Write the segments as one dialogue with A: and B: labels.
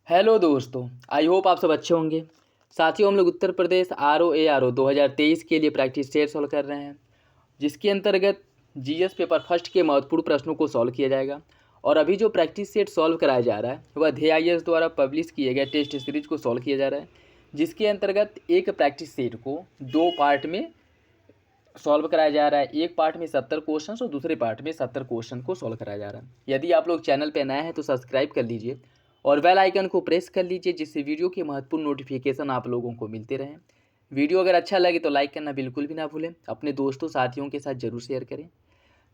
A: Hello दोस्तों, I hope आप सब अच्छे होंगे। साथियों, हम लोग उत्तर प्रदेश RO ARO 2023 के लिए प्रैक्टिस सेट सॉल्व कर रहे हैं, जिसके अंतर्गत जीएस पेपर फर्स्ट के महत्वपूर्ण प्रश्नों को सॉल्व किया जाएगा। और अभी जो प्रैक्टिस सेट सॉल्व कराया जा रहा है वह DHIS द्वारा पब्लिश किए गए टेस्ट सीरीज को सॉल्व किया जा रहा है, जिसके अंतर्गत एक प्रैक्टिस सेट को दो पार्ट में सॉल्व कराया जा रहा है। एक पार्ट में 70 क्वेश्चन और दूसरे पार्ट में 70 क्वेश्चन को सॉल्व कराया जा रहा है। यदि आप लोग चैनल पर नए हैं तो सब्सक्राइब कर लीजिए और बेल आइकन को प्रेस कर लीजिए, जिससे वीडियो के महत्वपूर्ण नोटिफिकेशन आप लोगों को मिलते रहें। वीडियो अगर अच्छा लगे तो लाइक करना बिल्कुल भी ना भूलें। अपने दोस्तों साथियों के साथ ज़रूर शेयर करें।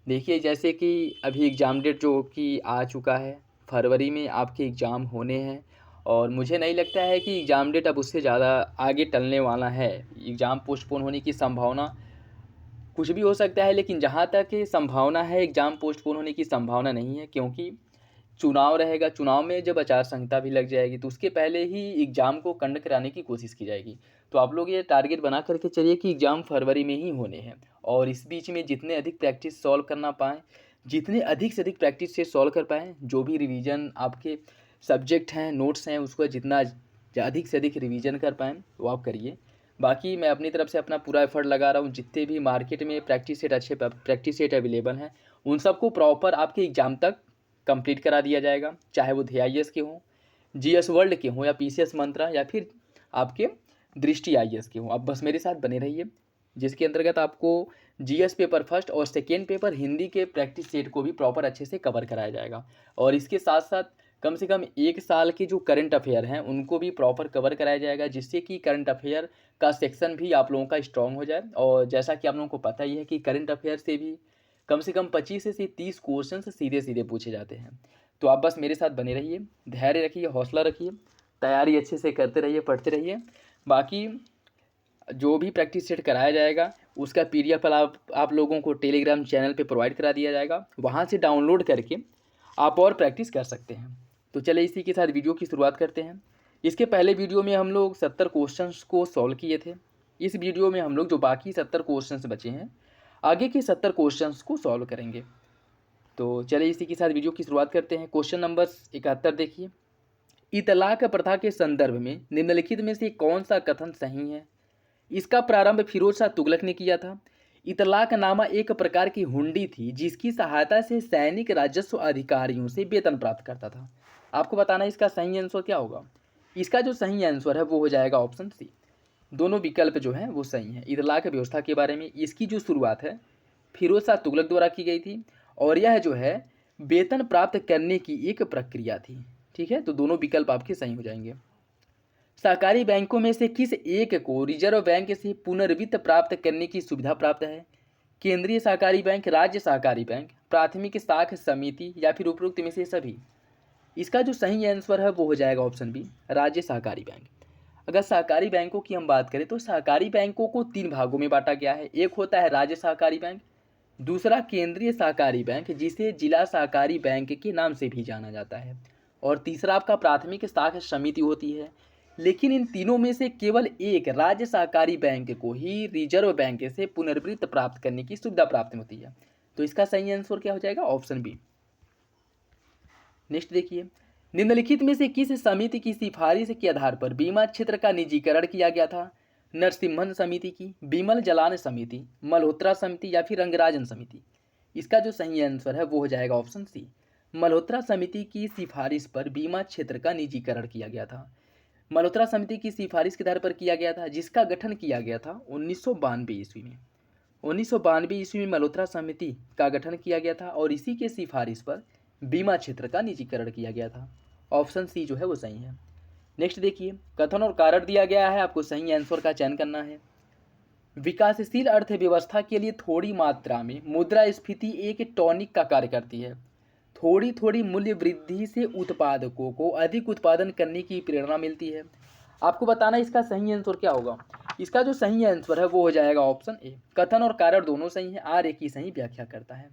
A: देखिए, जैसे कि अभी एग्ज़ाम डेट जो कि आ चुका है, फरवरी में आपके एग्ज़ाम होने हैं और मुझे नहीं लगता है कि एग्ज़ाम डेट अब उससे ज़्यादा आगे टलने वाला है। एग्ज़ाम पोस्टपोन होने की संभावना कुछ भी हो सकता है, लेकिन जहाँ तक संभावना है एग्ज़ाम पोस्टपोन होने की संभावना नहीं है, क्योंकि चुनाव रहेगा। चुनाव में जब आचार संहिता भी लग जाएगी तो उसके पहले ही एग्ज़ाम को कंडक्ट कराने की कोशिश की जाएगी। तो आप लोग ये टारगेट बना करके चलिए कि एग्ज़ाम फरवरी में ही होने हैं और इस बीच में जितने अधिक प्रैक्टिस सॉल्व करना पाएँ, जितने अधिक से अधिक प्रैक्टिस से सॉल्व कर पाएँ, जो भी रिवीजन आपके सब्जेक्ट हैं, नोट्स हैं, उसको जितना अधिक से अधिक रिवीजन कर पाएँ वो आप करिए। बाकी मैं अपनी तरफ से अपना पूरा एफर्ट लगा रहा हूँ। जितने भी मार्केट में प्रैक्टिस सेट अच्छे प्रैक्टिस सेट अवेलेबल हैं, उन सबको प्रॉपर आपके एग्ज़ाम तक कंप्लीट करा दिया जाएगा, चाहे वो DHIS के हों, GS वर्ल्ड के हों, या PCS मंत्रा, या फिर आपके दृष्टि IAS के हों। आप बस मेरे साथ बने रहिए, जिसके अंतर्गत आपको GS पेपर फर्स्ट और सेकेंड पेपर हिंदी के प्रैक्टिस सेट को भी प्रॉपर अच्छे से कवर कराया जाएगा। और इसके साथ साथ कम से कम एक साल के जो करंट अफेयर हैं उनको भी प्रॉपर कवर कराया जाएगा, जिससे कि करंट अफेयर का सेक्शन भी आप लोगों का स्ट्रॉन्ग हो जाए। और जैसा कि आप लोगों को पता ही है कि करंट अफेयर से भी कम से कम 25 से 30 क्वेश्चन सीधे सीधे पूछे जाते हैं। तो आप बस मेरे साथ बने रहिए, धैर्य रखिए, हौसला रखिए, तैयारी अच्छे से करते रहिए, पढ़ते रहिए। बाकी जो भी प्रैक्टिस सेट कराया जाएगा उसका PDF आप लोगों को टेलीग्राम चैनल पे प्रोवाइड करा दिया जाएगा, वहाँ से डाउनलोड करके आप और प्रैक्टिस कर सकते हैं। तो चलिए इसी के साथ वीडियो की शुरुआत करते हैं। इसके पहले वीडियो में हम लोग 70 क्वेश्चंस को सॉल्व किए थे। इस वीडियो में हम लोग जो बाकी 70 क्वेश्चंस बचे हैं, आगे के 70 क्वेश्चंस को सॉल्व करेंगे। तो चलिए इसी के साथ वीडियो की शुरुआत करते हैं। क्वेश्चन नंबर 71 देखिए, इतलाक प्रथा के संदर्भ में निम्नलिखित में से कौन सा कथन सही है? इसका प्रारंभ फिरोज शाह तुगलक ने किया था। इतलाकनामा एक प्रकार की हुंडी थी जिसकी सहायता से सैनिक राजस्व अधिकारियों से वेतन प्राप्त करता था। आपको बताना है इसका सही आंसर क्या होगा। इसका जो सही आंसर है वो हो जाएगा ऑप्शन सी। दोनों विकल्प जो हैं वो सही हैं। इतलाक व्यवस्था के बारे में इसकी जो शुरुआत है फिरोज शाह तुगलक द्वारा की गई थी और यह जो है वेतन प्राप्त करने की एक प्रक्रिया थी। ठीक है, तो दोनों विकल्प आपके सही हो जाएंगे। सहकारी बैंकों में से किस एक को रिजर्व बैंक से पुनर्वित्त प्राप्त करने की सुविधा प्राप्त है? केंद्रीय सहकारी बैंक, राज्य सहकारी बैंक, प्राथमिक साख समिति, या फिर उपरोक्त में से सभी? इसका जो सही आंसर है वो हो जाएगा ऑप्शन बी, राज्य सहकारी बैंक। अगर सहकारी बैंकों की हम बात करें तो सहकारी बैंकों को 3 भागों में बांटा गया है। एक होता है राज्य सहकारी बैंक, दूसरा केंद्रीय सहकारी बैंक जिसे जिला सहकारी बैंक के नाम से भी जाना जाता है, और तीसरा आपका प्राथमिक साख समिति होती है। लेकिन इन तीनों में से केवल एक राज्य सहकारी बैंक को ही रिजर्व बैंक से पुनर्वित्त प्राप्त करने की सुविधा प्राप्त होती है। तो इसका सही आंसर क्या हो जाएगा? Option B. नेक्स्ट देखिए, निम्नलिखित में से किस समिति की सिफारिश के आधार पर बीमा क्षेत्र का निजीकरण किया गया था? नरसिम्हन समिति की, बिमल जलान समिति, मल्होत्रा समिति, या फिर रंगराजन समिति? इसका जो सही आंसर है वो हो जाएगा ऑप्शन सी। मल्होत्रा समिति की सिफारिश पर बीमा क्षेत्र का निजीकरण किया गया था। मल्होत्रा समिति की सिफारिश के आधार पर किया गया था, जिसका गठन किया गया था 1992 ईस्वी में। 1992 ईस्वी में मल्होत्रा समिति का गठन किया गया था और इसी के सिफारिश पर बीमा क्षेत्र का निजीकरण किया गया था। ऑप्शन सी जो है वो सही है। नेक्स्ट देखिए, कथन और कारण दिया गया है, आपको सही आंसर का चयन करना है। विकासशील अर्थव्यवस्था के लिए थोड़ी मात्रा में मुद्रास्फीति एक टॉनिक का कार्य करती है। थोड़ी थोड़ी मूल्य वृद्धि से उत्पादकों को अधिक उत्पादन करने की प्रेरणा मिलती है। आपको बताना इसका सही आंसर क्या होगा। इसका जो सही आंसर है वो हो जाएगा ऑप्शन ए। कथन और कारण दोनों सही हैं, आर एक ही सही व्याख्या करता है।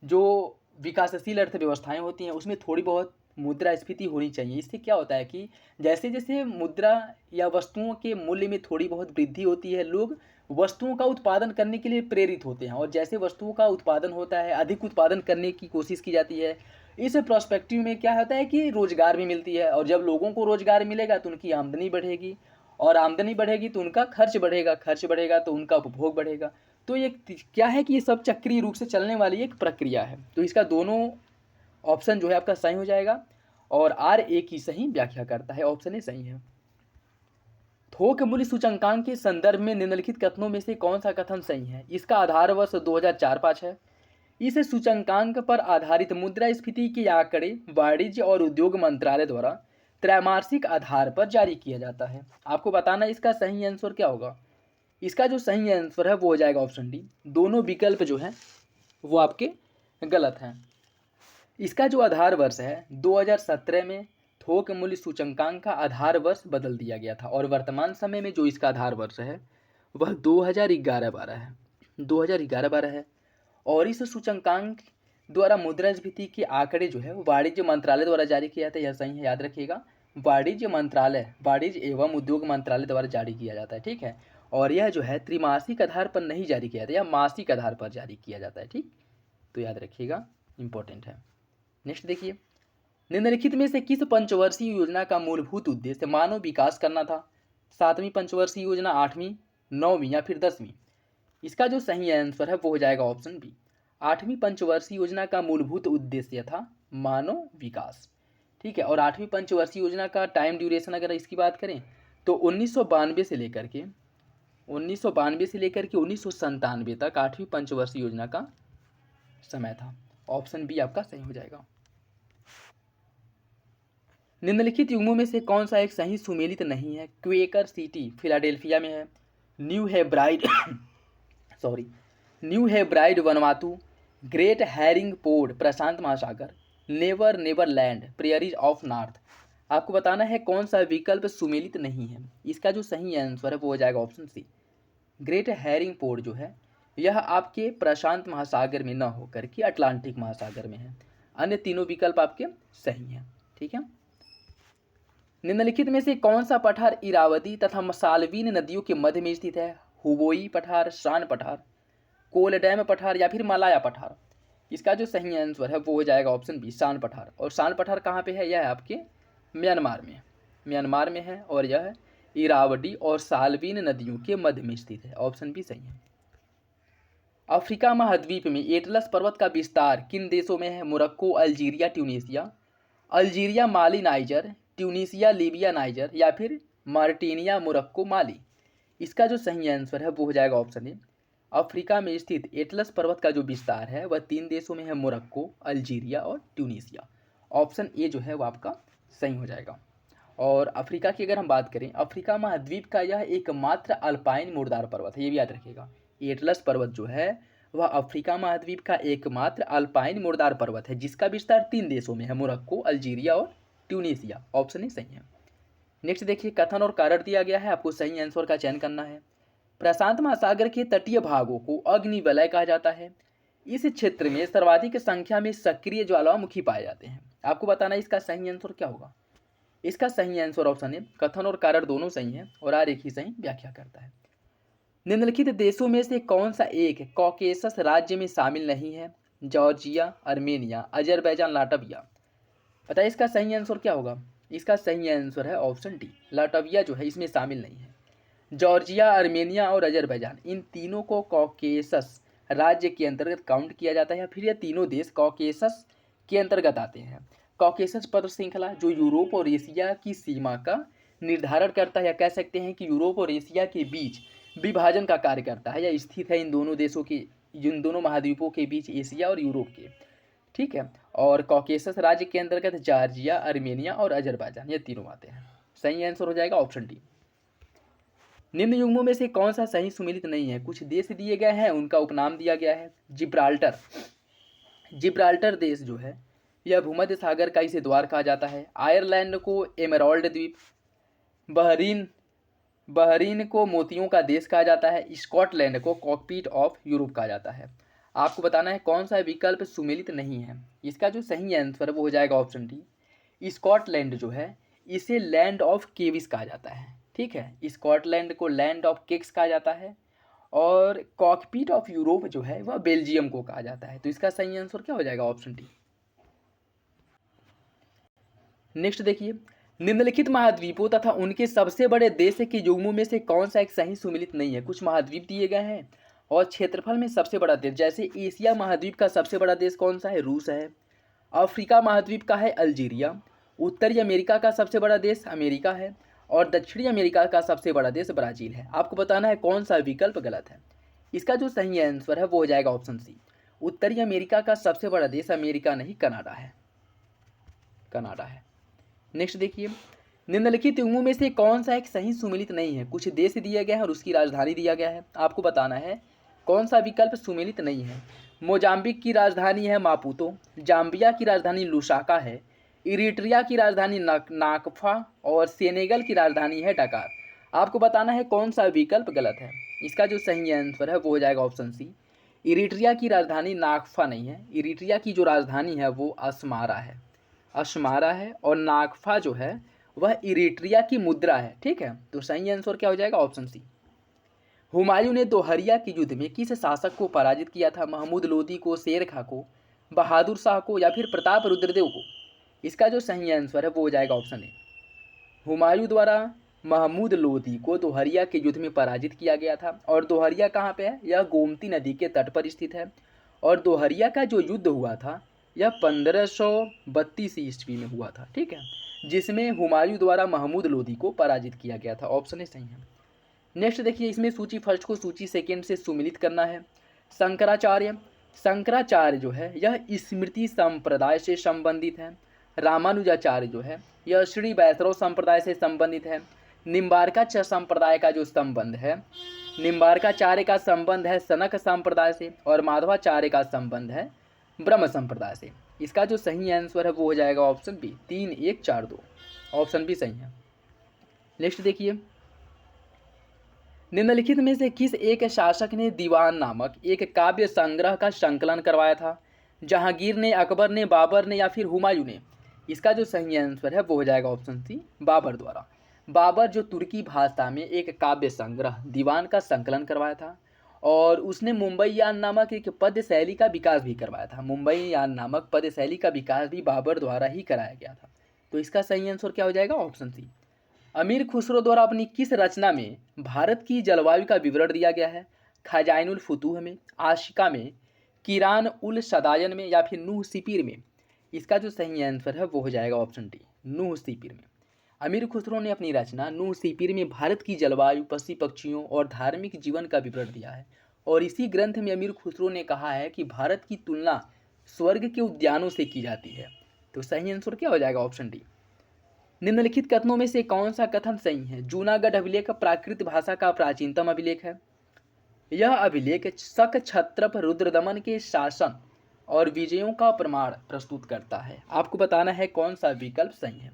A: जो विकासशील अर्थव्यवस्थाएं होती हैं उसमें थोड़ी बहुत मुद्रास्फीति होनी चाहिए। इससे क्या होता है कि जैसे जैसे मुद्रा या वस्तुओं के मूल्य में थोड़ी बहुत वृद्धि होती है, लोग वस्तुओं का उत्पादन करने के लिए प्रेरित होते हैं, और जैसे वस्तुओं का उत्पादन होता है, अधिक उत्पादन करने की कोशिश की जाती है, इस प्रोस्पेक्टिव में क्या होता है कि रोज़गार भी मिलती है, और जब लोगों को रोज़गार मिलेगा तो उनकी आमदनी बढ़ेगी, और आमदनी बढ़ेगी तो उनका खर्च बढ़ेगा, खर्च बढ़ेगा तो उनका उपभोग बढ़ेगा। तो ये क्या है कि ये सब चक्रीय रूप से चलने वाली एक प्रक्रिया है। तो इसका दोनों ऑप्शन जो है आपका सही हो जाएगा, और आर एक ही सही व्याख्या करता है, ऑप्शन ए सही है। थोक मूल्य सूचकांक के संदर्भ में निम्नलिखित कथनों में से कौन सा कथन सही है? इसका आधार वर्ष 2004-5 है। इस सूचकांक पर आधारित मुद्रास्फीति के आंकड़े वाणिज्य और उद्योग मंत्रालय द्वारा त्रैमासिक आधार पर जारी किया जाता है। आपको बताना इसका सही आंसर क्या होगा। इसका जो सही आंसर है वो हो जाएगा ऑप्शन डी। दोनों विकल्प जो हैं वो आपके गलत हैं। इसका जो आधार वर्ष है 2017 में थोक मूल्य सूचकांक का आधार वर्ष बदल दिया गया था, और वर्तमान समय में जो इसका आधार वर्ष है वह 2011-12 है, 2011-12 है। और इस सूचकांक द्वारा मुद्रास्फीति के आंकड़े जो है वाणिज्य मंत्रालय द्वारा जारी किया जाता है, यह सही है, याद रखिएगा। वाणिज्य एवं उद्योग मंत्रालय द्वारा जारी किया जाता है, ठीक है। और यह जो है त्रिमासिक आधार पर नहीं जारी किया जाता, यह मासिक आधार पर जारी किया जाता है, ठीक। तो याद रखिएगा, इंपॉर्टेंट है। नेक्स्ट देखिए, निम्नलिखित में से किस पंचवर्षीय योजना का मूलभूत उद्देश्य मानव विकास करना था? 7वीं पंचवर्षीय योजना, 8वीं, 9वीं या फिर 10वीं? इसका जो सही आंसर है वो हो जाएगा ऑप्शन बी। 8वीं पंचवर्षीय योजना का मूलभूत उद्देश्य था मानव विकास, ठीक है। और 8वीं पंचवर्षीय योजना का टाइम ड्यूरेशन अगर इसकी बात करें तो 1992 से लेकर के 1997 तक 8वीं पंचवर्षीय योजना का समय था। ऑप्शन बी आपका सही हो जाएगा। निम्नलिखित युग्मों में से कौन सा एक सही सुमेलित नहीं है? क्वेकर सिटी फिलाडेल्फिया में है, न्यू हेब्राइड वनवातु, ग्रेट हैरिंग पोर्ट प्रशांत महासागर, never Neverland prairies of north. आपको बताना है कौन सा विकल्प सुमेलित नहीं है। इसका जो सही आंसर है वो हो जाएगा option C. Great herring port जो है यह आपके प्रशांत महासागर में न होकर के अटलांटिक महासागर में है। अन्य तीनों विकल्प आपके सही हैं, ठीक है। निम्नलिखित में से कौन सा पठार इरावती तथा मसालवीन नदियों के मध्य में स्थित है? हुबोई पठार, शान पठार, कोलडैम पठार या फिर मलाया पठार? इसका जो सही आंसर है वो हो जाएगा ऑप्शन बी, शान पठार। और शान पठार कहाँ पे है? यह है आपके म्यांमार में है, और यह इरावती और सालवीन नदियों के मध्य में स्थित है। ऑप्शन बी सही है। अफ्रीका महाद्वीप में एटलस पर्वत का विस्तार किन देशों में है? Morocco, Algeria, Tunisia. अल्जीरिया, माली, नाइजर, ट्यूनीसिया, लीबिया, नाइजर या फिर मार्टिनिया, मोरक्को, माली? इसका जो सही आंसर है वो हो जाएगा ऑप्शन ए। अफ्रीका में स्थित एटलस पर्वत का जो विस्तार है वह 3 देशों में है, मोरक्को, अल्जीरिया और ट्यूनीसिया। ऑप्शन ए जो है वो आपका सही हो जाएगा। और अफ्रीका की अगर हम बात करें, अफ्रीका महाद्वीप का यह एकमात्र अल्पाइन मुर्दार पर्वत है, ये भी याद रखिएगा। एटलस पर्वत जो है वह अफ्रीका महाद्वीप का एकमात्र अल्पाइन मुर्दार पर्वत है, जिसका विस्तार 3 देशों में है, मोरक्को, अल्जीरिया और ट्यूनीसिया। ऑप्शन ए सही है। नेक्स्ट देखिए, कथन और कारण दिया गया है, आपको सही आंसर का चयन करना है। प्रशांत महासागर के तटीय भागों को अग्निवलय कहा जाता है। इस क्षेत्र में सर्वाधिक संख्या में सक्रिय ज्वालामुखी पाए जाते हैं। आपको बताना इसका सही आंसर क्या होगा। इसका सही आंसर ऑप्शन है। कथन और कारण दोनों सही हैं, और आर एक ही सही व्याख्या करता है। निम्नलिखित देशों में से कौन सा एक कॉकेसस राज्य में शामिल नहीं है? Georgia, Armenia, Azerbaijan, Latvia. बताइए इसका सही आंसर क्या होगा। इसका सही आंसर है ऑप्शन डी, लाटविया जो है इसमें शामिल नहीं है। जॉर्जिया, आर्मेनिया और अजरबैजान, इन तीनों को कॉकेसस राज्य के अंतर्गत काउंट किया जाता है, या फिर ये तीनों देश कॉकेसस के अंतर्गत आते हैं। कॉकेसस पत्र श्रृंखला जो यूरोप और एशिया की सीमा का निर्धारण करता है, या कह सकते हैं कि यूरोप और एशिया के बीच विभाजन का कार्य करता है, या स्थित है इन दोनों देशों के, इन दोनों महाद्वीपों के बीच, एशिया और यूरोप के, ठीक है। और कॉकेसस राज्य के अंतर्गत जॉर्जिया, आर्मेनिया और अजरबैजान, ये तीनों आते हैं। सही आंसर हो जाएगा ऑप्शन डी। निम्न युग्मों में से कौन सा सही सुमेलित नहीं है? कुछ देश दिए गए हैं, उनका उपनाम दिया गया है। जिब्राल्टर देश जो है यह भूमध्य सागर का इसे द्वार कहा जाता है। आयरलैंड को एमराल्ड द्वीप, बहरीन को मोतियों का देश कहा जाता है। स्कॉटलैंड को कॉकपिट ऑफ यूरोप कहा जाता है। आपको बताना है कौन सा विकल्प सुमेलित नहीं है। इसका जो सही आंसर है वो हो जाएगा ऑप्शन डी। स्कॉटलैंड जो है इसे लैंड ऑफ केविस कहा जाता है, ठीक है। स्कॉटलैंड को लैंड ऑफ केक्स कहा जाता है, और कॉकपिट ऑफ यूरोप जो है वह बेल्जियम को कहा जाता है। तो इसका सही आंसर क्या हो जाएगा? Option D. नेक्स्ट देखिए, निम्नलिखित महाद्वीपों तथा उनके सबसे बड़े देश के युग्मों में से कौन सा एक सही सुमेलित नहीं है। कुछ महाद्वीप दिए गए हैं और क्षेत्रफल में सबसे बड़ा देश, जैसे एशिया महाद्वीप का सबसे बड़ा देश कौन सा है, रूस है। अफ्रीका महाद्वीप का है अल्जीरिया। उत्तरी अमेरिका का सबसे बड़ा देश अमेरिका है और दक्षिणी अमेरिका का सबसे बड़ा देश ब्राज़ील है। आपको बताना है कौन सा विकल्प गलत है। इसका जो सही आंसर है वो हो जाएगा ऑप्शन सी। उत्तरी अमेरिका का सबसे बड़ा देश अमेरिका नहीं, कनाडा है। कनाडा है। नेक्स्ट देखिए, निम्नलिखित युग्मों में से कौन सा एक सही सुमेलित नहीं है। कुछ देश दिया गया है और उसकी राजधानी दिया गया है। आपको बताना है कौन सा विकल्प सुमेलित नहीं है। मोजाम्बिक की राजधानी है मापुतो, जाम्बिया की राजधानी लुसाका है, इरिट्रिया की राजधानी नाकफा और सेनेगल की राजधानी है डकार। आपको बताना है कौन सा विकल्प गलत है। इसका जो सही आंसर है वो हो जाएगा ऑप्शन सी। इरिट्रिया की राजधानी नाकफा नहीं है, इरिट्रिया की जो राजधानी है वो अस्मारा है। अस्मारा है और नाकफा जो है वह इरिट्रिया की मुद्रा है। ठीक है, तो सही आंसर क्या हो जाएगा ऑप्शन सी। हुमायूं ने दोहरिया के युद्ध में किस शासक को पराजित किया था। महमूद लोदी को, शेर खां को, बहादुर शाह को या फिर प्रताप रुद्रदेव को। इसका जो सही आंसर है वो हो जाएगा ऑप्शन ए। हुमायूं द्वारा महमूद लोदी को दोहरिया के युद्ध में पराजित किया गया था। और दोहरिया कहाँ पे है, यह गोमती नदी के तट पर स्थित है। और दोहरिया का जो युद्ध हुआ था यह 1532 ईस्वी में हुआ था। ठीक है, जिसमें हुमायूं द्वारा महमूद लोदी को पराजित किया गया था। ऑप्शन ए सही है। नेक्स्ट देखिए, इसमें सूची फर्स्ट को सूची सेकेंड से सुमिलित करना है। शंकराचार्य, शंकराचार्य जो है यह स्मृति संप्रदाय से संबंधित है। रामानुजाचार्य जो है यह श्री वैष्णव संप्रदाय से संबंधित है। निम्बार्काचार्य संप्रदाय का जो संबंध है, निम्बार्काचार्य का संबंध है सनक संप्रदाय से और माधवाचार्य का संबंध है ब्रह्म संप्रदाय से। इसका जो सही आंसर है वो हो जाएगा ऑप्शन बी, 3 1 4 2। ऑप्शन बी सही है। नेक्स्ट देखिए, निम्नलिखित में से किस एक शासक ने दीवान नामक एक काव्य संग्रह का संकलन करवाया था। जहांगीर ने, अकबर ने, बाबर ने या फिर हुमायूं ने। इसका जो सही आंसर है वो हो जाएगा ऑप्शन सी, बाबर द्वारा। बाबर जो तुर्की भाषा में एक काव्य संग्रह दीवान का संकलन करवाया था और उसने मुंबई यान नामक एक पद्य शैली का विकास भी करवाया था। मुंबई यान नामक पद्य शैली का विकास भी बाबर द्वारा ही कराया गया था। तो इसका सही आंसर क्या हो जाएगा ऑप्शन सी। अमीर खुसरो द्वारा अपनी किस रचना में भारत की जलवायु का विवरण दिया गया है। खजाइनुल फुतूह में, आशिका में, किरान उल सदायन में या फिर नूह सिपीर में। इसका जो सही आंसर है वो हो जाएगा ऑप्शन डी, नूह सिपीर में। अमीर खुसरो ने अपनी रचना नूह सिपीर में भारत की जलवायु, पशु पक्षियों और धार्मिक जीवन का विवरण दिया है। और इसी ग्रंथ में अमीर खुसरो ने कहा है कि भारत की तुलना स्वर्ग के उद्यानों से की जाती है। तो सही आंसर क्या हो जाएगा ऑप्शन डी। निम्नलिखित कथनों में से कौन सा कथन सही है। जूनागढ़ अभिलेख प्राकृत भाषा का प्राचीनतम अभिलेख है। यह अभिलेख शक क्षत्रप रुद्रदमन के शासन और विजयों का प्रमाण प्रस्तुत करता है। आपको बताना है कौन सा विकल्प सही है।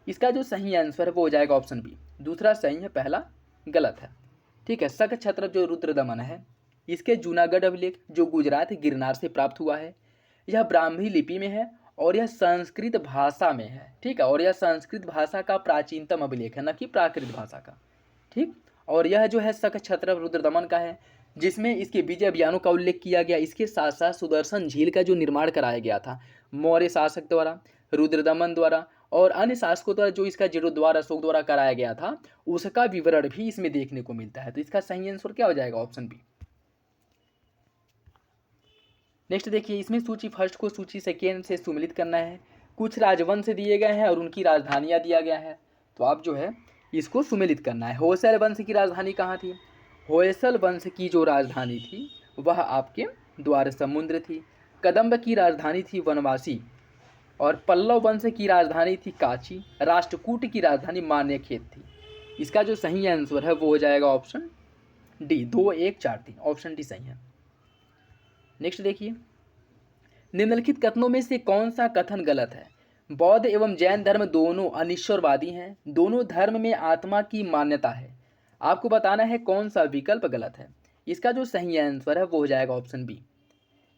A: इसका जो सही आंसर है वो हो जाएगा ऑप्शन बी। दूसरा सही है, पहला गलत है। ठीक है, शक क्षत्रप जो रुद्रदमन है इसके जूनागढ़ अभिलेख जो गुजरात गिरनार से प्राप्त हुआ है, यह ब्राह्मी लिपि में है और यह संस्कृत भाषा में है। ठीक है, और यह संस्कृत भाषा का प्राचीनतम अभिलेख है, न कि प्राकृत भाषा का। ठीक, और यह जो है शक क्षत्रप रुद्रदमन का है, जिसमें इसके विजय अभियानों का उल्लेख किया गया। इसके साथ साथ सुदर्शन झील का जो निर्माण कराया गया था मौर्य शासक द्वारा, रुद्रदमन द्वारा और अन्य शासकों द्वारा, जो इसका जीर्णोद्धार अशोक द्वारा कराया गया था, उसका विवरण भी इसमें देखने को मिलता है। तो इसका सही आंसर क्या हो जाएगा ऑप्शन बी। नेक्स्ट देखिए, इसमें सूची फर्स्ट को सूची सेकेंड से सुमिलित करना है। कुछ राजवंश दिए गए हैं और उनकी राजधानियां दिया गया है। तो आप जो है इसको सुमिलित करना है। होयसल वंश की राजधानी कहाँ थी। होयसल वंश की जो राजधानी थी वह आपके द्वार समुद्र थी। कदम्ब की राजधानी थी वनवासी और पल्लव वंश की राजधानी थी काची। राष्ट्रकूट की राजधानी मान्यखेत थी। इसका जो सही आंसर है वो हो जाएगा ऑप्शन डी, 2 1 4 3। ऑप्शन डी सही है। नेक्स्ट देखिए, निम्नलिखित कथनों में से कौन सा कथन गलत है। बौद्ध एवं जैन धर्म दोनों अनिश्वरवादी हैं। दोनों धर्म में आत्मा की मान्यता है। आपको बताना है कौन सा विकल्प गलत है। इसका जो सही आंसर है वो हो जाएगा ऑप्शन बी,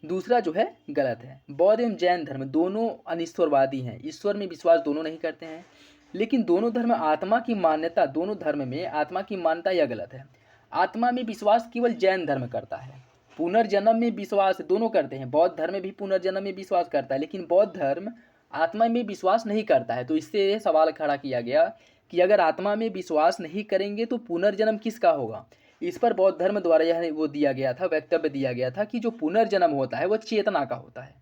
A: दूसरा जो है गलत है। बौद्ध एवं जैन धर्म दोनों अनिश्वरवादी हैं, ईश्वर में विश्वास दोनों नहीं करते हैं, लेकिन दोनों धर्म आत्मा की मान्यता, दोनों धर्म में आत्मा की मान्यता यह गलत है। आत्मा में विश्वास केवल जैन धर्म करता है। पुनर्जन्म में विश्वास दोनों करते हैं। बौद्ध धर्म में भी पुनर्जन्म में विश्वास करता है, लेकिन बौद्ध धर्म आत्मा में विश्वास नहीं करता है। तो इससे ये सवाल खड़ा किया गया कि अगर आत्मा में विश्वास नहीं करेंगे तो पुनर्जन्म किसका होगा। इस पर बौद्ध धर्म द्वारा यह वो दिया गया था, वक्तव्य दिया गया था कि जो पुनर्जन्म होता है वह चेतना का होता है,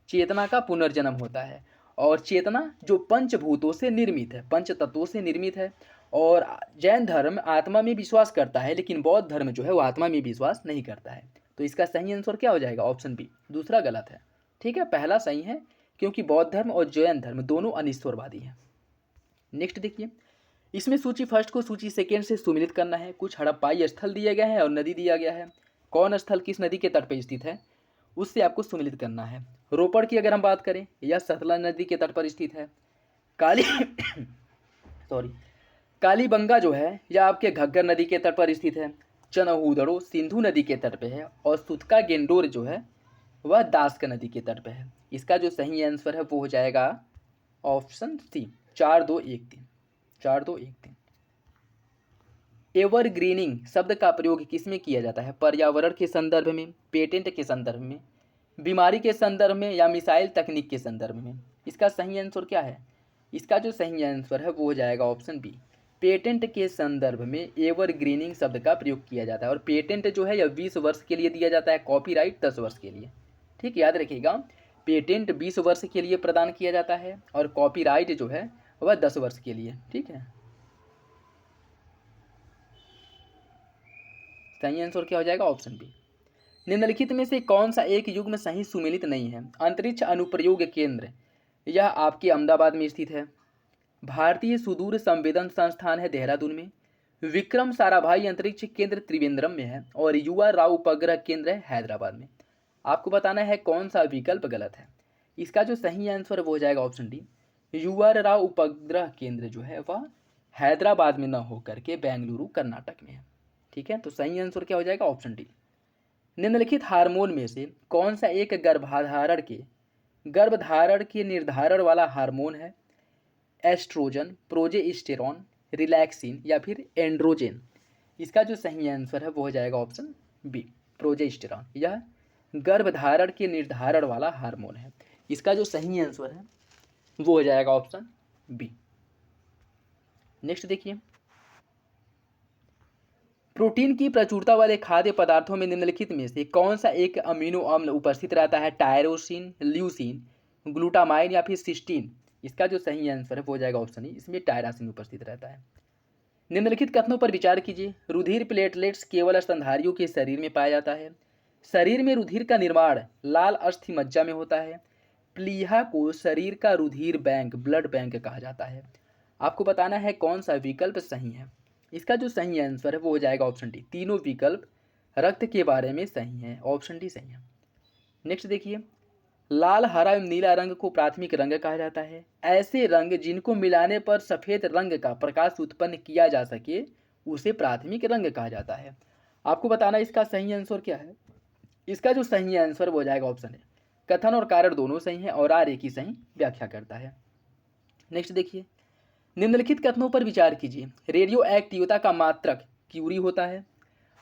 A: चेतना का पुनर्जन्म होता है। और चेतना जो पंचभूतों से निर्मित है, पंच तत्वों से निर्मित है। और जैन धर्म आत्मा में विश्वास करता है, लेकिन बौद्ध धर्म जो है वो आत्मा में विश्वास नहीं करता है। तो इसका सही आंसर क्या हो जाएगा, ऑप्शन बी, दूसरा गलत है। ठीक है, पहला सही है, क्योंकि बौद्ध धर्म और जैन धर्म दोनों अनिश्वरवादी हैं। नेक्स्ट देखिए, इसमें सूची फर्स्ट को सूची सेकेंड से सुमिलित करना है। कुछ हड़प्पाई स्थल दिए गए हैं और नदी दिया गया है। कौन स्थल किस नदी के तट पर स्थित है उससे आपको सुमिलित करना है। रोपड़ की अगर हम बात करें, यह सतलज नदी के तट पर स्थित है। काली सॉरी कालीबंगा जो है यह आपके घग्गर नदी के तट पर स्थित है। चनहूदड़ो सिंधु नदी के तट पे है। और सुतका गेंडोर जो है वह दास्क नदी के तट पे है। इसका जो सही आंसर है वो हो जाएगा ऑप्शन सी, 4-2-1-3, 4-2-1-3। एवरग्रीनिंग शब्द का प्रयोग किसमें किया जाता है, पर्यावरण के संदर्भ में, पेटेंट के संदर्भ में, बीमारी के संदर्भ में, या मिसाइल तकनीक के संदर्भ में। इसका सही आंसर क्या है, इसका जो सही आंसर है वो हो जाएगा ऑप्शन बी, पेटेंट के संदर्भ में एवरग्रीनिंग शब्द का प्रयोग किया जाता है। और पेटेंट जो है यह 20 वर्ष के लिए दिया जाता है, कॉपीराइट 10 वर्ष के लिए। ठीक, याद रखिएगा, पेटेंट 20 वर्ष के लिए प्रदान किया जाता है और कॉपीराइट जो है वह 10 वर्ष के लिए। ठीक है, सही आंसर क्या हो जाएगा, ऑप्शन बी। निम्नलिखित में से कौन सा एक युग्म सही सुमेलित नहीं है। अंतरिक्ष अनुप्रयोग केंद्र, यह आपके अहमदाबाद में स्थित है। भारतीय सुदूर संवेदन संस्थान है देहरादून में। विक्रम साराभाई अंतरिक्ष केंद्र त्रिवेंद्रम में है। और युवा राव उपग्रह केंद्र है हैदराबाद में। आपको बताना है कौन सा विकल्प गलत है। इसका जो सही आंसर वो हो जाएगा ऑप्शन डी, युवा राव उपग्रह केंद्र जो है वह हैदराबाद में न होकर के बेंगलुरु कर्नाटक में है। ठीक है, तो सही आंसर क्या हो जाएगा, ऑप्शन डी। निम्नलिखित हार्मोन में से कौन सा एक गर्भधारण के निर्धारण वाला हार्मोन है। एस्ट्रोजन, प्रोजेस्टेरॉन, रिलैक्सिन, या फिर एंड्रोजन। इसका जो सही आंसर है वो हो जाएगा ऑप्शन बी, प्रोजेस्टेरॉन। यह गर्भधारण के निर्धारण वाला हार्मोन है। इसका जो सही आंसर है वो हो जाएगा ऑप्शन बी। नेक्स्ट देखिए, प्रोटीन की प्रचुरता वाले खाद्य पदार्थों में निम्नलिखित में से कौन सा एक अमीनो अम्ल उपस्थित रहता है। टायरोसिन, ल्यूसिन, ग्लूटामाइन, या फिर सिस्टीन। इसका जो सही आंसर है वो हो जाएगा ऑप्शन ई, इसमें टायरोसिन उपस्थित रहता है। निम्नलिखित कथनों पर विचार कीजिए। रुधिर प्लेटलेट्स केवल स्तनधारियों के शरीर में पाया जाता है। शरीर में रुधिर का निर्माण लाल अस्थि मज्जा में होता है। प्लीहा को शरीर का रुधिर बैंक, ब्लड बैंक कहा जाता है। आपको बताना है कौन सा विकल्प सही है। इसका जो सही आंसर है वो हो जाएगा ऑप्शन डी, तीनों विकल्प रक्त के बारे में सही है, ऑप्शन डी सही है। नेक्स्ट देखिए, लाल, हरा एवं नीला रंग को प्राथमिक रंग कहा जाता है। ऐसे रंग जिनको मिलाने पर सफ़ेद रंग का प्रकाश उत्पन्न किया जा सके उसे प्राथमिक रंग कहा जाता है। आपको बताना इसका सही आंसर क्या है। इसका जो सही आंसर वो हो जाएगा ऑप्शन है, कथन और कारण दोनों सही हैं और आर एक ही सही व्याख्या करता है। नेक्स्ट देखिए, निम्नलिखित कथनों पर विचार कीजिए। रेडियो एक्टिवता का मात्रक क्यूरी होता है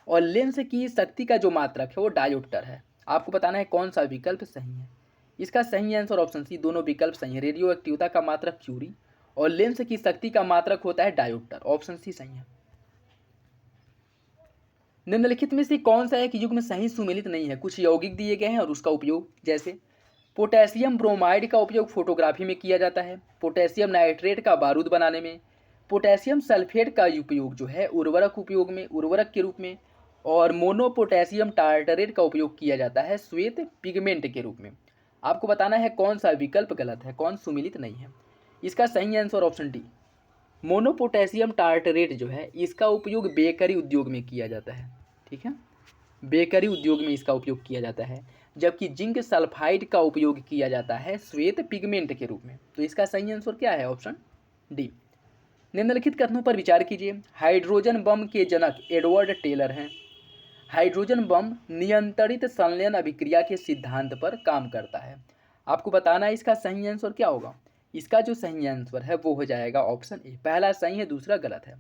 A: और लेंस की शक्ति का जो मात्रक है वो डायोप्टर है। आपको बताना है कौन सा विकल्प सही है। इसका सही आंसर ऑप्शन सी, दोनों विकल्प सही है। रेडियो एक्टिवता का मात्रक क्यूरी और लेंस की शक्ति का मात्रक होता है डायोप्टर, ऑप्शन सी सही है। निम्नलिखित में से कौन सा एक युग्म सही सुमेलित नहीं है। कुछ यौगिक दिए गए हैं और उसका उपयोग, जैसे पोटेशियम ब्रोमाइड का उपयोग फोटोग्राफी में किया जाता है। पोटेशियम नाइट्रेट का बारूद बनाने में। पोटेशियम सल्फेट का उपयोग जो है उर्वरक के रूप में। और मोनोपोटेशियम टार्टरेट का उपयोग किया जाता है श्वेत पिगमेंट के रूप में। आपको बताना है कौन सा विकल्प गलत है, कौन सुमेलित नहीं है। इसका सही आंसर ऑप्शन डी, मोनोपोटेशियम टार्टरेट जो है इसका उपयोग बेकरी उद्योग में किया जाता है। ठीक है, बेकरी उद्योग में इसका उपयोग किया जाता है, जबकि जिंक सल्फाइड का उपयोग किया जाता है श्वेत पिगमेंट के रूप में। तो इसका सही आंसर क्या है, ऑप्शन डी। निम्नलिखित कथनों पर विचार कीजिए। हाइड्रोजन बम के जनक एडवर्ड टेलर हैं। हाइड्रोजन बम नियंत्रित संलयन अभिक्रिया के सिद्धांत पर काम करता है। आपको बताना है इसका सही आंसर क्या होगा। इसका जो सही आंसर है वो हो जाएगा ऑप्शन ए, पहला सही है दूसरा गलत है।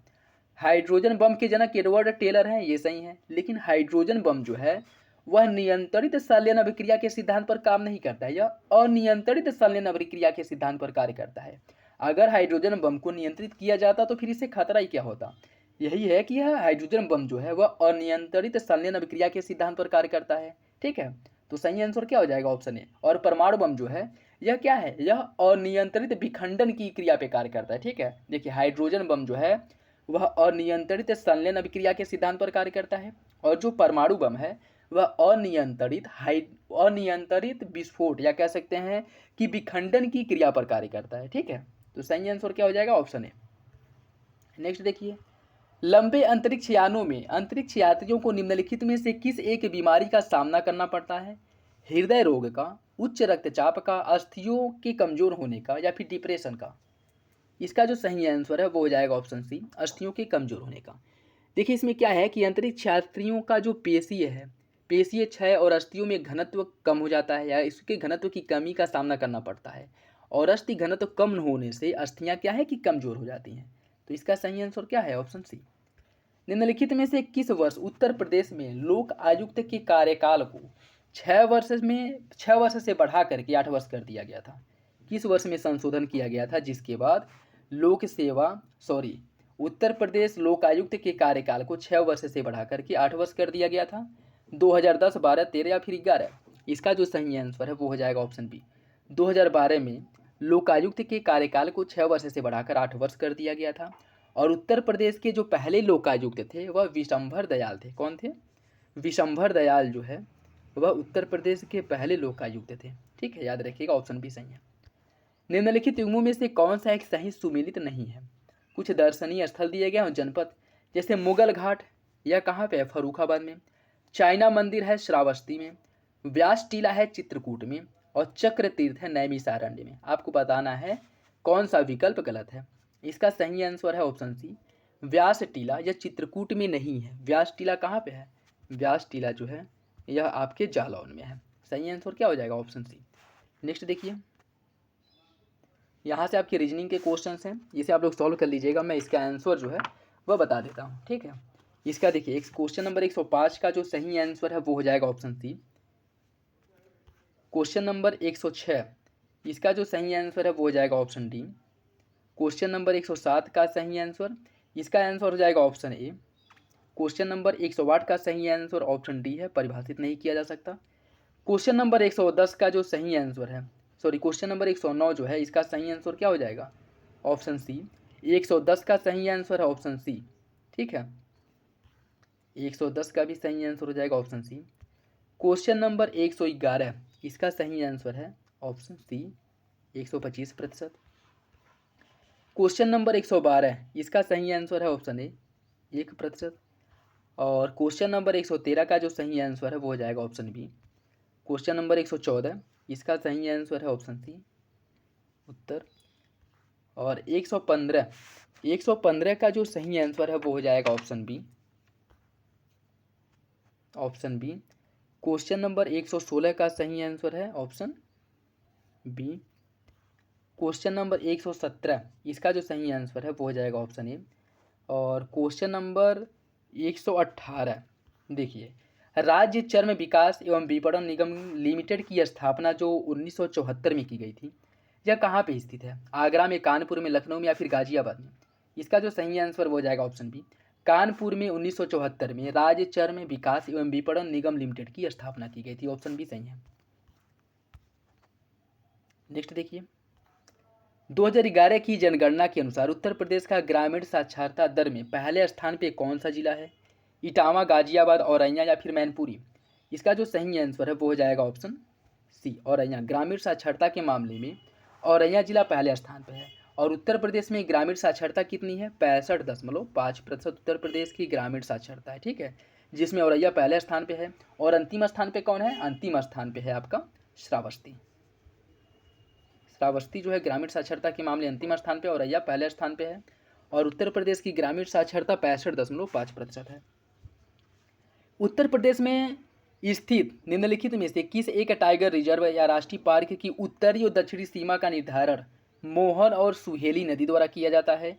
A: हाइड्रोजन बम के जनक एडवर्ड टेलर हैं, ये सही है, लेकिन हाइड्रोजन बम जो है वह नियंत्रित संलयन अभिक्रिया के सिद्धांत पर काम नहीं करता है, यह अनियंत्रित संलयन अभिक्रिया के सिद्धांत पर कार्य करता है। अगर हाइड्रोजन बम को नियंत्रित किया जाता तो फिर इससे खतरा ही क्या होता। यही है कि यह हाइड्रोजन बम जो है वह अनियंत्रित संलयन अभिक्रिया के सिद्धांत पर कार्य करता है। ठीक है, तो सही आंसर क्या हो जाएगा, ऑप्शन ए। और परमाणु बम जो है यह क्या है, यह अनियंत्रित विखंडन की क्रिया पे कार्य करता है। ठीक है, देखिए हाइड्रोजन बम जो है वह अनियंत्रित संलयन अभिक्रिया के सिद्धांत पर कार्य करता है, और जो परमाणु बम है वह अनियंत्रित विस्फोट या कह सकते हैं कि विखंडन की क्रिया पर कार्य करता है। ठीक है, तो सही आंसर क्या हो जाएगा, ऑप्शन ए। नेक्स्ट देखिए, लंबे अंतरिक्ष यानों में अंतरिक्ष यात्रियों को निम्नलिखित में से किस एक बीमारी का सामना करना पड़ता है। हृदय रोग का, उच्च रक्तचाप का, अस्थियों के कमजोर होने का, या फिर डिप्रेशन का। इसका जो सही आंसर है वो हो जाएगा ऑप्शन सी, अस्थियों के कमजोर होने का। देखिए इसमें क्या है कि अंतरिक्ष यात्रियों का जो पेशीय क्षय और अस्थियों में घनत्व कम हो जाता है, या इसके घनत्व की कमी का सामना करना पड़ता है, और अस्थि घनत्व कम होने से अस्थियां क्या है कि कमजोर हो जाती हैं। तो इसका सही आंसर क्या है, ऑप्शन सी। निम्नलिखित में से किस वर्ष उत्तर प्रदेश में लोक आयुक्त के कार्यकाल को 6 वर्ष से बढ़ा करके 8 वर्ष कर दिया गया था। किस वर्ष में संशोधन किया गया था जिसके बाद उत्तर प्रदेश लोक आयुक्त के कार्यकाल को 6 वर्ष से बढ़ा करके 8 वर्ष कर दिया गया था। 2010, 12, 13 या फिर 11। इसका जो सही आंसर है वो हो जाएगा ऑप्शन बी। 2012 में लोकायुक्त के कार्यकाल को 6 वर्ष से बढ़ाकर 8 वर्ष कर दिया गया था, और उत्तर प्रदेश के जो पहले लोकायुक्त थे वह विशंभर दयाल थे। कौन थे, विशंभर दयाल जो है वह उत्तर प्रदेश के पहले लोकायुक्त थे। ठीक है, याद रखिएगा, ऑप्शन बी सही है। निम्नलिखित युग्मों में से कौन सा एक सही सुमेलित नहीं है। कुछ दर्शनीय स्थल दिए गए हैं जनपद, जैसे मुगल घाट, यह कहाँ पे है, फर्रुखाबाद में। चाइना मंदिर है श्रावस्ती में, व्यास टीला है चित्रकूट में, और चक्र तीर्थ है नैमिषारण्य में। आपको बताना है कौन सा विकल्प गलत है। इसका सही आंसर है ऑप्शन सी, व्यास टीला। यह चित्रकूट में नहीं है। व्यास टीला कहाँ पे है, व्यास टीला जो है यह आपके जालौन में है। सही आंसर क्या हो जाएगा, ऑप्शन सी। नेक्स्ट देखिए, यहाँ से आपके रीजनिंग के क्वेश्चंस हैं, इसे आप लोग सॉल्व कर लीजिएगा। मैं इसका आंसर जो है वह बता देता हूँ। ठीक है, इसका देखिए क्वेश्चन नंबर 105 का जो सही आंसर है वो हो जाएगा ऑप्शन सी। क्वेश्चन नंबर 106 इसका जो सही आंसर है वो हो जाएगा ऑप्शन डी। क्वेश्चन नंबर 107 का सही आंसर, इसका आंसर हो जाएगा ऑप्शन ए। क्वेश्चन नंबर 108 का सही आंसर ऑप्शन डी है, परिभाषित नहीं किया जा सकता। क्वेश्चन नंबर 110 का जो सही आंसर है, क्वेश्चन नंबर 109 जो है इसका सही आंसर क्या हो जाएगा, ऑप्शन सी। 110 का सही आंसर है ऑप्शन सी। ठीक है, 110 का भी सही आंसर हो जाएगा ऑप्शन सी। क्वेश्चन नंबर 111 इसका सही आंसर है ऑप्शन सी, 125%। क्वेश्चन नंबर 112 इसका सही आंसर है ऑप्शन ए, 1%। और क्वेश्चन नंबर 113 का जो सही आंसर है वो हो जाएगा ऑप्शन बी। क्वेश्चन नंबर 114 इसका सही आंसर है ऑप्शन सी, उत्तर। और 115 का जो सही आंसर है वो हो जाएगा option B, option B. Question number 116 का सही आंसर है ऑप्शन बी। क्वेश्चन नंबर 117 इसका जो सही आंसर है वो हो जाएगा ऑप्शन ए। और क्वेश्चन नंबर 118 देखिए, राज्य चर्म विकास एवं विपणन निगम लिमिटेड की स्थापना जो 1974 में की गई थी, यह कहाँ पे स्थित है। आगरा में, कानपुर में, लखनऊ में, या फिर गाजियाबाद में। इसका जो सही आंसर वो हो जाएगा ऑप्शन बी। कानपुर में 1974 में राज्य चर्म विकास एवं विपणन निगम लिमिटेड की स्थापना की गई थी। ऑप्शन बी सही है। नेक्स्ट देखिए, 2011 की जनगणना के अनुसार उत्तर प्रदेश का ग्रामीण साक्षरता दर में पहले स्थान पे कौन सा जिला है। इटावा, गाजियाबाद, औरैया, या फिर मैनपुरी। इसका जो सही आंसर है वो हो जाएगा ऑप्शन सी, औरैया। ग्रामीण साक्षरता के मामले में औरैया जिला पहले स्थान पर है। और उत्तर प्रदेश में ग्रामीण साक्षरता कितनी है, 65.5% उत्तर प्रदेश की ग्रामीण साक्षरता है। ठीक है, जिसमें औरैया पहले स्थान पे है। और अंतिम स्थान पे कौन है, अंतिम स्थान पे है आपका श्रावस्ती। श्रावस्ती जो है ग्रामीण साक्षरता के मामले अंतिम स्थान पे, औरैया पहले स्थान पे है। और उत्तर प्रदेश की ग्रामीण साक्षरता 65.5% है। उत्तर प्रदेश में स्थित निम्नलिखित में से किस एक टाइगर रिजर्व या राष्ट्रीय पार्क की उत्तरी और दक्षिणी सीमा का निर्धारण मोहन और सुहेली नदी द्वारा किया जाता है।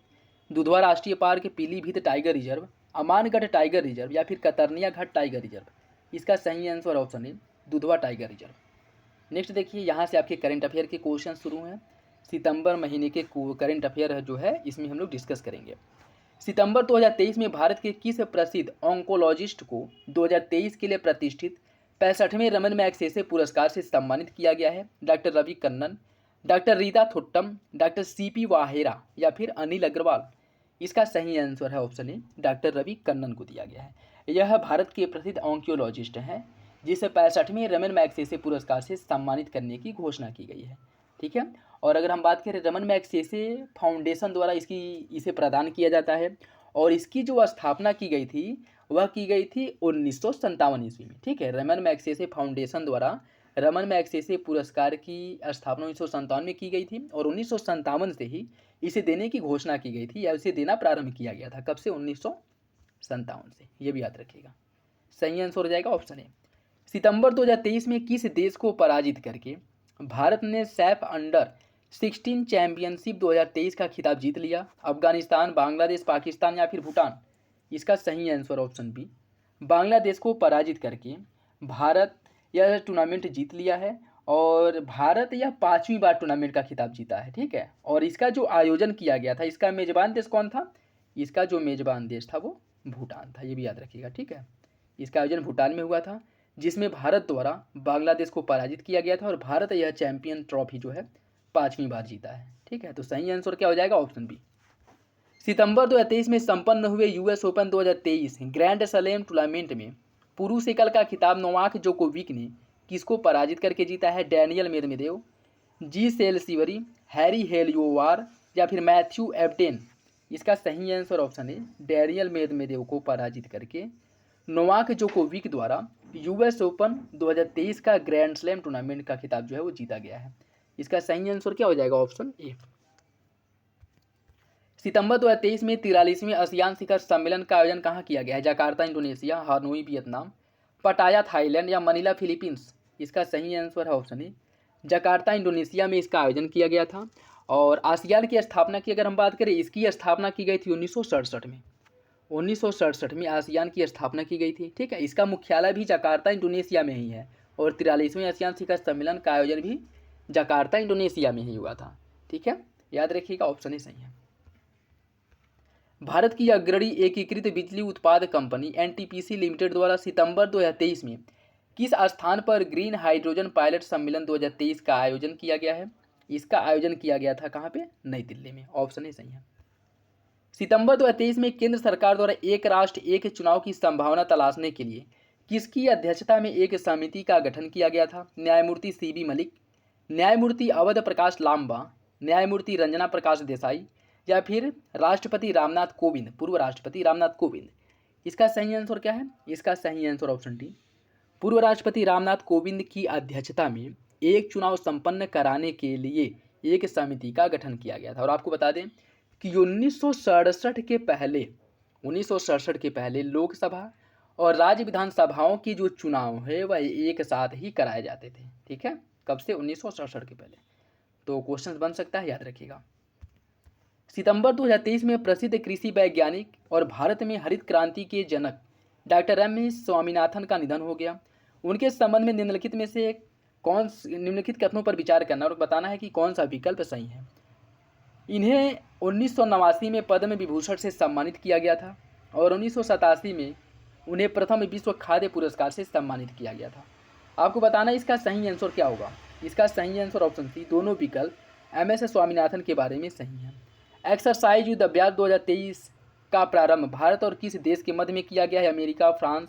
A: दुधवा राष्ट्रीय park, Pilibhit tiger reserve, Amangarh tiger reserve, या फिर कतरनिया घाट टाइगर रिजर्व। इसका सही आंसर ऑप्शन है दुधवा टाइगर रिजर्व। नेक्स्ट देखिए, यहाँ से आपके करंट अफेयर के क्वेश्चन शुरू हैं। सितंबर महीने के करंट अफेयर जो है इसमें हम लोग डिस्कस करेंगे। सितंबर 2023 में भारत के किस प्रसिद्ध ऑन्कोलॉजिस्ट को 2023 के लिए प्रतिष्ठित 65वें रमन मैग्सेसे पुरस्कार से सम्मानित किया गया है? Doctor Ravi Kannan, doctor Rita Thottam, doctor C P Vahera या फिर अनिल अग्रवाल? इसका सही आंसर है option A doctor Ravi Kannan को दिया गया है। यह भारत के प्रसिद्ध ऑन्कोलॉजिस्ट हैं जिसे 65वें रमन मैग्सेसे पुरस्कार से सम्मानित करने की घोषणा की गई है। ठीक है, और अगर हम बात करें रमन मैग्सेसे फाउंडेशन द्वारा इसे प्रदान किया जाता है और इसकी जो स्थापना की गई थी वह की गई थी 1957 ईस्वी में। ठीक है, रमन मैग्सेसे फाउंडेशन द्वारा रमन मैग्सेसे पुरस्कार की स्थापना 1957 में की गई थी और 1957 से ही इसे देने की घोषणा की गई थी या इसे देना प्रारंभ किया गया था। कब से? 1957 से, ये भी याद रखिएगा। सही आंसर हो जाएगा ऑप्शन ए। सितंबर 2023 में किस देश को पराजित करके भारत ने सैफ अंडर 16 चैंपियनशिप 2023 का खिताब जीत लिया? अफगानिस्तान, बांग्लादेश, पाकिस्तान या फिर भूटान? इसका सही आंसर ऑप्शन बी बांग्लादेश को पराजित करके भारत यह टूर्नामेंट जीत लिया है और भारत यह 5वीं बार टूर्नामेंट का खिताब जीता है। ठीक है, और इसका जो आयोजन किया गया था, इसका मेजबान देश कौन था? इसका जो मेजबान देश था वो भूटान था, ये भी याद रखिएगा। ठीक है, इसका आयोजन भूटान में हुआ था जिसमें भारत द्वारा बांग्लादेश को पराजित किया गया था और भारत यह चैंपियन ट्रॉफी जो है 5वीं बार जीता है। ठीक है, तो सही आंसर क्या हो जाएगा? Option B. सितंबर 2023 में संपन्न हुए US open 2023 grand slam tournament में पुरुष एकल का खिताब नोवाक जोकोविक ने किसको पराजित करके जीता है? डैनियल मेदवेदेव, जी सेल्सिवरी, हैरी हेलियोवार या फिर मैथ्यू एब्डेन? इसका सही आंसर ऑप्शन है डैनियल मेदवेदेव को पराजित करके नोवाक जोकोविक द्वारा यूएस ओपन 2023 का ग्रैंड स्लैम टूर्नामेंट का खिताब जो है वो जीता गया है। इसका सही आंसर क्या हो जाएगा? Option A. सितंबर 2023 में 43वें आसियान शिखर सम्मेलन का आयोजन कहाँ किया गया है? जकार्ता इंडोनेशिया, हानोई वियतनाम, पटाया थाईलैंड या मनीला फिलीपींस? इसका सही आंसर है ऑप्शन ए जकार्ता इंडोनेशिया में इसका आयोजन किया गया था। और आसियान की स्थापना की अगर हम बात करें, इसकी स्थापना की गई थी 1967 में। 1967 में आसियान की स्थापना की गई थी। ठीक है, इसका मुख्यालय भी जकार्ता इंडोनेशिया में ही है और 43वें आसियान शिखर सम्मेलन का आयोजन भी जकार्ता इंडोनेशिया में ही हुआ था। ठीक है, याद रखिएगा, ऑप्शन ही सही है। भारत की अग्रणी एकीकृत बिजली उत्पाद कंपनी एनटीपीसी लिमिटेड द्वारा सितंबर 2023 में किस स्थान पर ग्रीन हाइड्रोजन पायलट सम्मेलन 2023 का आयोजन किया गया है? इसका आयोजन किया गया था कहाँ पे? नई दिल्ली में। ऑप्शन ही सही है। सितंबर 2023 में केंद्र सरकार द्वारा एक राष्ट्र एक चुनाव की संभावना तलाशने के लिए किसकी अध्यक्षता में एक समिति का गठन किया गया था? न्यायमूर्ति सीबी मलिक, न्यायमूर्ति अवध प्रकाश लांबा, न्यायमूर्ति रंजना प्रकाश देसाई या फिर राष्ट्रपति रामनाथ कोविंद, पूर्व राष्ट्रपति रामनाथ कोविंद? इसका सही आंसर क्या है? इसका सही आंसर ऑप्शन डी पूर्व राष्ट्रपति रामनाथ कोविंद की अध्यक्षता में एक चुनाव संपन्न कराने के लिए एक समिति का गठन किया गया था। और आपको बता दें कि 1967 के पहले लोकसभा और राज्य विधानसभाओं की जो चुनाव है वह एक साथ ही कराए जाते थे। ठीक है, कब से? 1967 के पहले। तो क्वेश्चन बन सकता है, याद रखिएगा। सितंबर 2023 में प्रसिद्ध कृषि वैज्ञानिक और भारत में हरित क्रांति के जनक डॉक्टर एम एस स्वामीनाथन का निधन हो गया। उनके संबंध में निम्नलिखित में से निम्नलिखित कथनों पर विचार करना और बताना है कि कौन सा विकल्प सही है। इन्हें 1989 में पद्म विभूषण से सम्मानित किया गया था और 1987 में उन्हें प्रथम विश्व खाद्य पुरस्कार से सम्मानित किया गया था। आपको बताना है इसका सही आंसर क्या होगा। इसका सही आंसर ऑप्शन सी, दोनों विकल्प एम एस स्वामीनाथन के बारे में सही है। एक्सरसाइज युद्ध अभ्यास 2023 का प्रारंभ भारत और किस देश के मध्य में किया गया है? अमेरिका, फ्रांस,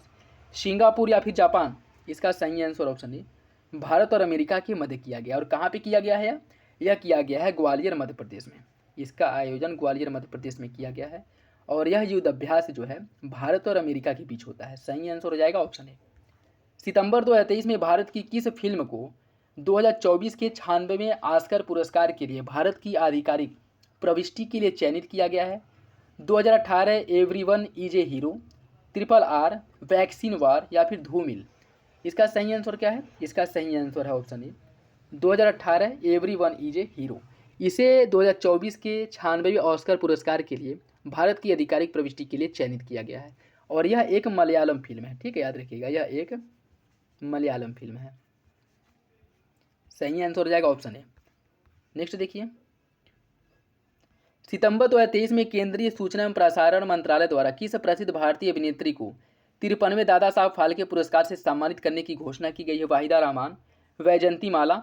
A: सिंगापुर या फिर जापान? इसका सही आंसर ऑप्शन है भारत और अमेरिका के मध्य किया गया। और कहाँ पे किया गया है? यह किया गया है ग्वालियर मध्य प्रदेश में। इसका आयोजन ग्वालियर मध्य प्रदेश में किया गया है और यह युद्ध अभ्यास जो है भारत और अमेरिका के बीच होता है। सही आंसर हो जाएगा ऑप्शन है। सितंबर 2023 में भारत की किस फिल्म को 2024 के 96वें ऑस्कर पुरस्कार के लिए भारत की आधिकारिक प्रविष्टि के लिए चयनित किया गया है? 2018 everyone is a hero, RRR, vaccine war या फिर धूमिल? इसका सही आंसर क्या है? इसका सही आंसर है option A 2018 everyone is a hero. इसे 2024 के 96वें ऑस्कर पुरस्कार के लिए भारत की आधिकारिक प्रविष्टि के लिए चयनित किया गया है और यह एक मलयालम फिल्म है, ठीक है, याद रखिएगा, यह एक मलयालम फिल्म है। सही आंसर हो जाएगा ऑप्शन ए। नेक्स्ट देखिए, सितंबर 2023 में केंद्रीय सूचना एवं प्रसारण मंत्रालय द्वारा किस प्रसिद्ध भारतीय अभिनेत्री को 53वें दादा साहब फाल्के पुरस्कार से सम्मानित करने की घोषणा की गई है? वाहिदा रहमान, वैजंती माला,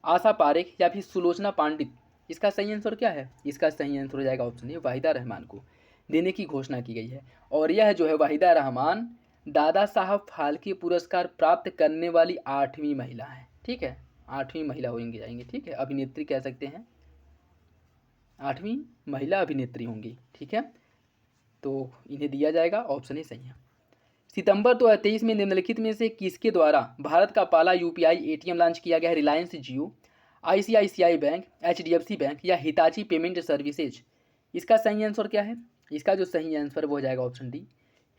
A: आशा पारेख या फिर सुलोचना पंडित? इसका सही आंसर क्या है? इसका सही आंसर हो जाएगा ऑप्शन ए, वाहिदा रहमान को देने की घोषणा की गई है। और यह जो है वाहिदा रहमान दादा साहब फाल्के पुरस्कार प्राप्त करने वाली 8वीं महिला है, ठीक है, 8वीं महिला होंगी जाएंगे, ठीक है, अभिनेत्री कह सकते हैं, 8वीं महिला अभिनेत्री होंगी, ठीक है, तो इन्हें दिया जाएगा, ऑप्शन ए सही है। सितंबर 2023 में निम्नलिखित में से किसके द्वारा भारत का पहला यूपीआई एटीएम लॉन्च किया गया है? रिलायंस जियो, आईसीआईसीआई बैंक, एचडीएफसी बैंक या हिताची पेमेंट सर्विसेज? इसका सही आंसर क्या है? इसका जो सही आंसर वो हो जाएगा option D,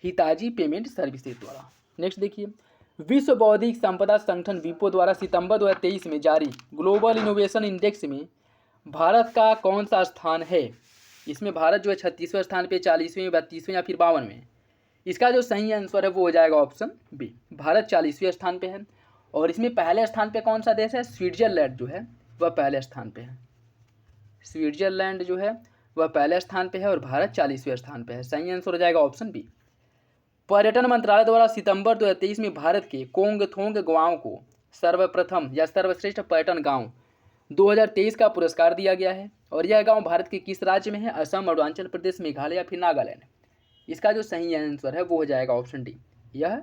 A: Hitachi payment services द्वारा। नेक्स्ट देखिए, विश्व बौद्धिक संपदा संगठन विपो द्वारा सितंबर 2023 में जारी ग्लोबल इनोवेशन इंडेक्स में भारत का कौन सा स्थान है? इसमें भारत जो है 36वें स्थान पे, 40वें, 32वें या फिर 52वें? इसका जो सही आंसर है वो हो जाएगा ऑप्शन बी, भारत 40वें स्थान पे है। और इसमें पहले स्थान पे कौन सा देश है? स्विट्जरलैंड जो है वह पहले स्थान पे है, स्विट्जरलैंड जो है वह पहले स्थान पे है और भारत 40वें स्थान पे है। सही आंसर हो जाएगा ऑप्शन बी। पर्यटन मंत्रालय द्वारा सितंबर 2023 में भारत के कोंगथोंग गांव को सर्वप्रथम या सर्वश्रेष्ठ पर्यटन गांव 2023 का पुरस्कार दिया गया है। और यह गांव भारत के किस राज्य में है? असम, अरुणाचल प्रदेश, मेघालय या फिर नागालैंड? इसका जो सही आंसर है वो हो जाएगा ऑप्शन डी, यह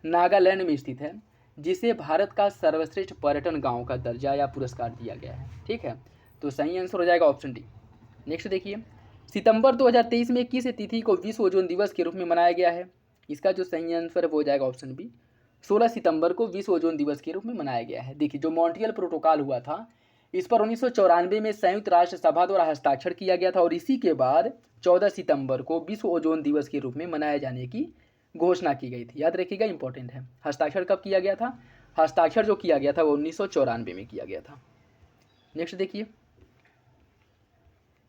A: नागालैंड में स्थित है, जिसे भारत का सर्वश्रेष्ठ पर्यटन गांव का दर्जा या पुरस्कार दिया गया है, ठीक है, तो सही आंसर हो जाएगा ऑप्शन डी। नेक्स्ट देखिए, सितंबर 2023 में किस तिथि को विश्व ओजोन दिवस के रूप में मनाया गया है? इसका जो सही आंसर है वो हो जाएगा ऑप्शन बी, 16 सितंबर को विश्व ओजोन दिवस के रूप में मनाया गया है। देखिए, जो मॉन्ट्रियल प्रोटोकॉल हुआ था इस पर 1994 में संयुक्त राष्ट्र सभा द्वारा हस्ताक्षर किया गया था और इसी के बाद 14 सितंबर को विश्व ओजोन दिवस के रूप में मनाए जाने की घोषणा की गई थी। याद रखिएगा, इंपॉर्टेंट है। हस्ताक्षर कब किया गया था? हस्ताक्षर जो किया गया था वो 1994 में किया गया था। नेक्स्ट देखिए,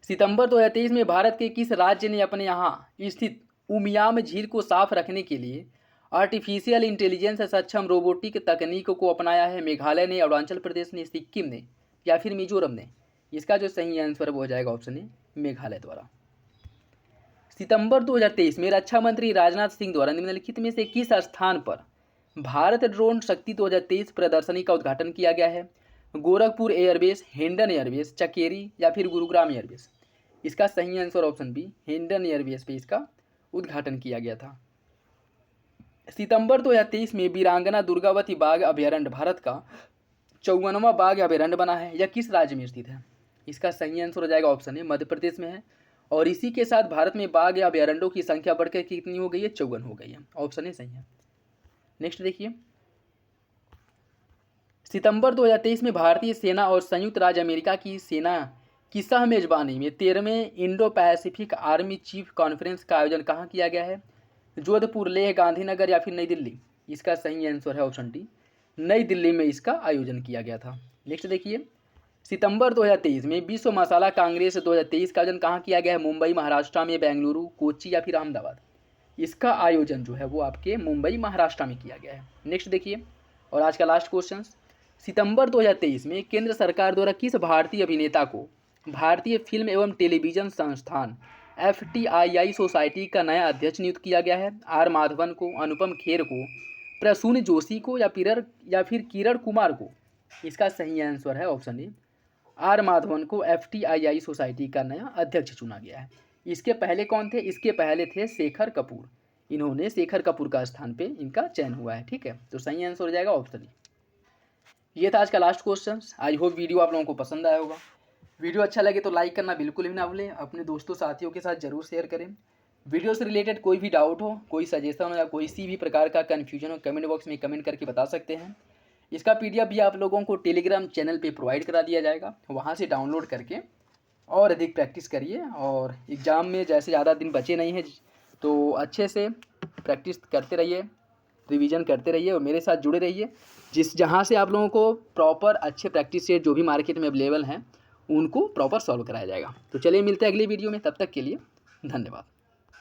A: सितंबर 2023 में भारत के किस राज्य ने अपने यहाँ स्थित उमियाम झील को साफ रखने के लिए आर्टिफिशियल इंटेलिजेंस सक्षम रोबोटिक तकनीक को अपनाया है? मेघालय ने, अरुणाचल प्रदेश ने, सिक्किम ने या फिर मिजोरम ने? इसका जो सही आंसर वो हो जाएगा ऑप्शन ए, मेघालय द्वारा। सितंबर 2023 में रक्षा मंत्री राजनाथ सिंह द्वारा निम्नलिखित में से किस स्थान पर भारत ड्रोन शक्ति 2023 प्रदर्शनी का उद्घाटन किया गया है? गोरखपुर एयरबेस, हिंडन एयरबेस, चकेरी या फिर गुरुग्राम एयरबेस? इसका सही answer option B, Hindon airbase पे इसका उद्घाटन किया गया था। सितंबर 2023 में वीरांगना दुर्गावती बाघ अभयारण्य भारत का 54वां बाघ अभयारण्य बना है। यह किस राज्य में स्थित है? इसका सही आंसर हो जाएगा ऑप्शन ए, मध्य प्रदेश में है। और इसी के साथ भारत में बाघ या अभयारण्यों की संख्या बढ़कर कितनी हो गई है? 54 हो गई है। ऑप्शन ए सही है। नेक्स्ट देखिए, सितंबर 2023 में भारतीय सेना और संयुक्त राज्य अमेरिका की सेना की सह मेजबानी में 13वें Indo Pacific army chief conference का आयोजन कहाँ किया गया है? जोधपुर, लेह, गांधीनगर या फिर नई दिल्ली? इसका सही आंसर है ऑप्शन डी, नई दिल्ली में इसका आयोजन किया गया था। नेक्स्ट देखिए, सितंबर 2023 में विश्व मसाला कांग्रेस 2023 का आयोजन कहाँ किया गया है? मुंबई, महाराष्ट्र में, बेंगलुरु, कोच्चि या फिर अहमदाबाद? इसका आयोजन जो है वो आपके मुंबई, महाराष्ट्र में किया गया है। नेक्स्ट देखिए, और आज का लास्ट क्वेश्चन, सितंबर 2023 में केंद्र सरकार द्वारा किस भारतीय अभिनेता को भारतीय फिल्म एवं टेलीविजन संस्थान FTII सोसाइटी का नया अध्यक्ष नियुक्त किया गया है? आर माधवन को, अनुपम खेर को, प्रसून जोशी को या फिर किरण कुमार को? इसका सही आंसर है ऑप्शन ए, आर माधवन को FTII सोसाइटी का नया अध्यक्ष चुना गया है। इसके पहले कौन थे? इसके पहले थे शेखर कपूर। इन्होंने शेखर कपूर का स्थान पे इनका चयन हुआ है, ठीक है, तो सही आंसर हो जाएगा ऑप्शन ए। ये था आज का last question. I hope video आप लोगों को पसंद आया होगा। वीडियो अच्छा लगे तो लाइक करना बिल्कुल भी ना भूलें, अपने दोस्तों साथियों के साथ जरूर शेयर करें। वीडियो से रिलेटेड कोई भी डाउट हो, कोई सजेशन हो या कोई सी भी प्रकार का कन्फ्यूजन हो, कमेंट बॉक्स में कमेंट करके बता सकते हैं। इसका PDF भी आप लोगों को टेलीग्राम चैनल पे प्रोवाइड करा दिया जाएगा, वहाँ से डाउनलोड करके और अधिक प्रैक्टिस करिए। और एग्ज़ाम में जैसे ज़्यादा दिन बचे नहीं हैं तो अच्छे से प्रैक्टिस करते रहिए, रिवीजन करते रहिए और मेरे साथ जुड़े रहिए, जहाँ से आप लोगों को प्रॉपर अच्छे प्रैक्टिस सेट जो भी मार्केट में अवेलेबल हैं उनको प्रॉपर सॉल्व कराया जाएगा। तो चलिए मिलते हैं अगली वीडियो में, तब तक के लिए धन्यवाद।